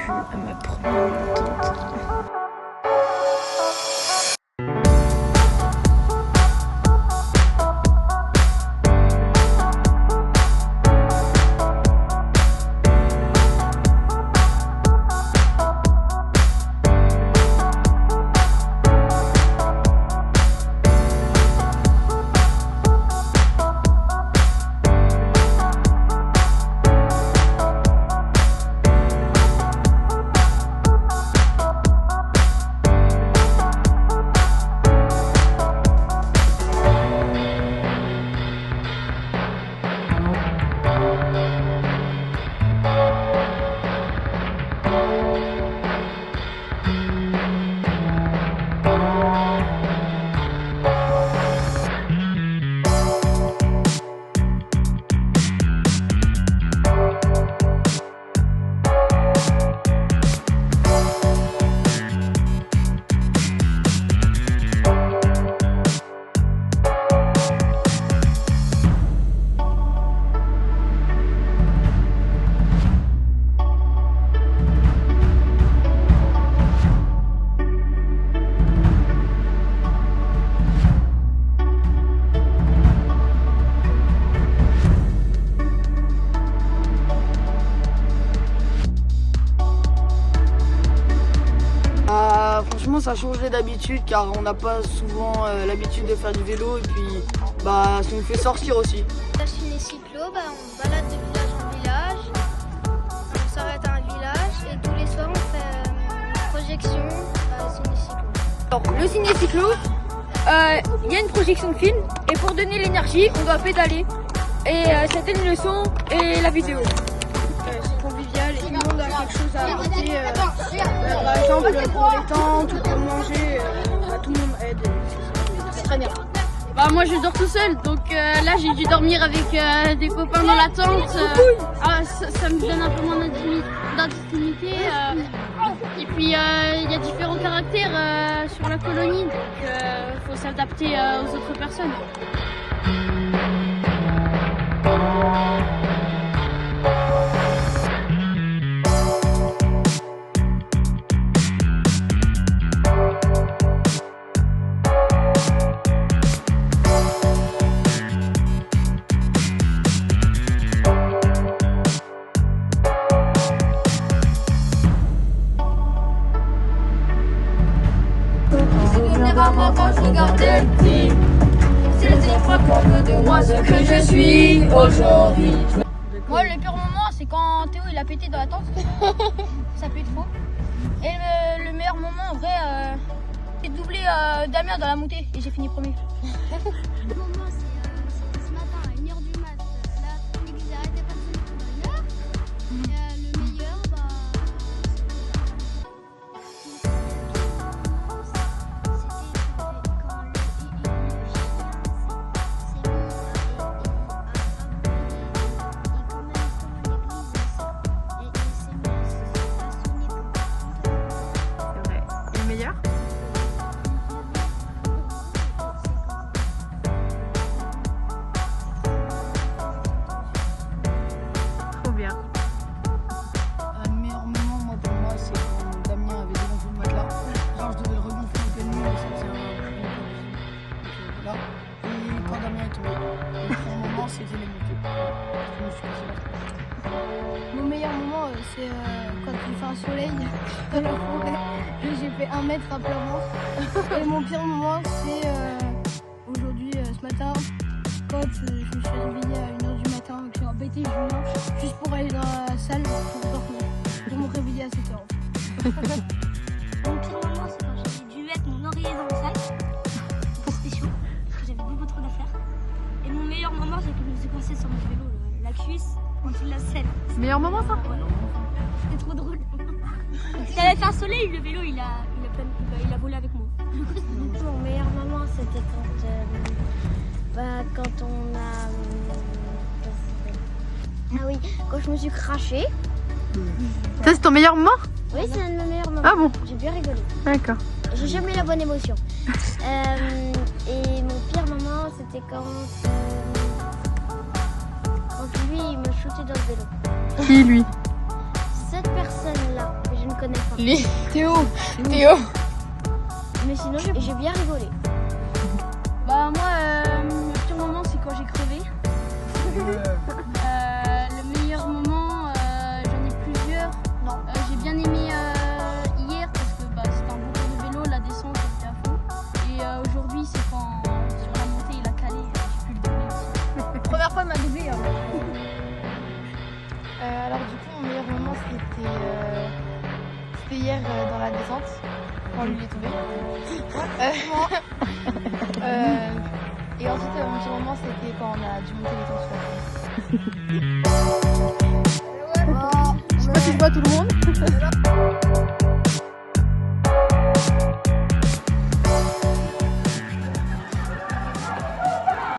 plus à ma première tente. Franchement ça a changé d'habitude car on n'a pas souvent l'habitude de faire du vélo et puis ça nous fait sortir aussi. La ciné-cyclo, on balade de village en village, on s'arrête à un village et tous les soirs on fait une projection ciné-cyclo. Alors le ciné-cyclo, il y a une projection de film et pour donner l'énergie on doit pédaler et c'était une leçon et la vidéo. C'est convivial et tout le monde a quelque chose à apporter, par exemple pour les tentes ou pour manger, tout le monde aide, c'est très bien. Moi je dors tout seul donc là j'ai dû dormir avec des copains dans la tente. Ça me donne un peu moins d'intimité. Et puis il y a différents caractères sur la colonie donc il faut s'adapter aux autres personnes. Quand je regardais le film, c'est la dernière fois qu'on veut de moi ce que je suis aujourd'hui. Moi le pire moment c'est quand Théo il a pété dans la tente, ça peut être faux. Et le meilleur moment en vrai c'est de doubler Damien dans la montée et j'ai fini premier. Le moment c'est ce matin à 1h du mat, là l'église arrêtait pas de sonner pour 1 heure. Et, le meilleur c'était les montées. Mon meilleur moment, c'est quand il fait un soleil dans la forêt et j'ai fait 1 mètre à plat ventre. Et mon pire moment, c'est aujourd'hui, ce matin, quand je me suis réveillée à 1h du matin, que j'ai embêté Julien juste pour aller dans la salle pour dormir. Je me réveiller à 7h. Mon pire moment, c'est quand j'ai dû mettre mon oreiller dans le sac. C'était chaud, parce que j'avais beaucoup trop d'affaires. Et mon meilleur moment, c'est que je me suis coincée sur mon vélo, la cuisse, en dessous de la selle. Meilleur moment ça? Ouais. C'était trop drôle. J'avais fait un soleil, le vélo il a volé avec moi. Mon meilleur moment c'était quand on a... Ah oui, quand je me suis crachée. Ça c'est ton meilleur moment? Oui, c'est un de mes meilleurs moments. Ah bon? J'ai bien rigolé. D'accord. J'ai jamais eu la bonne émotion. Et mon pire moment c'était quand lui il me shootait dans le vélo. Qui lui? Cette personne-là, je me connaît pas. Lui. Théo. Mais sinon, j'ai bien rigolé. Bah moi, le pire moment c'est quand j'ai crevé. Le meilleur moment, j'en ai plusieurs. Non. J'ai bien aimé hier parce que bah, c'était un beau tour de vélo, la descente était à fond. Et aujourd'hui c'est quand sur la montée il a calé, j'ai pu le doubler aussi. Première fois, il m'a doublé. Alors du coup, mon meilleur moment, c'était hier dans la descente, quand lui est tombé. Et ensuite, mon petit moment, c'était quand on a dû monter les temps sur la. Je sais pas si je vois tout le monde.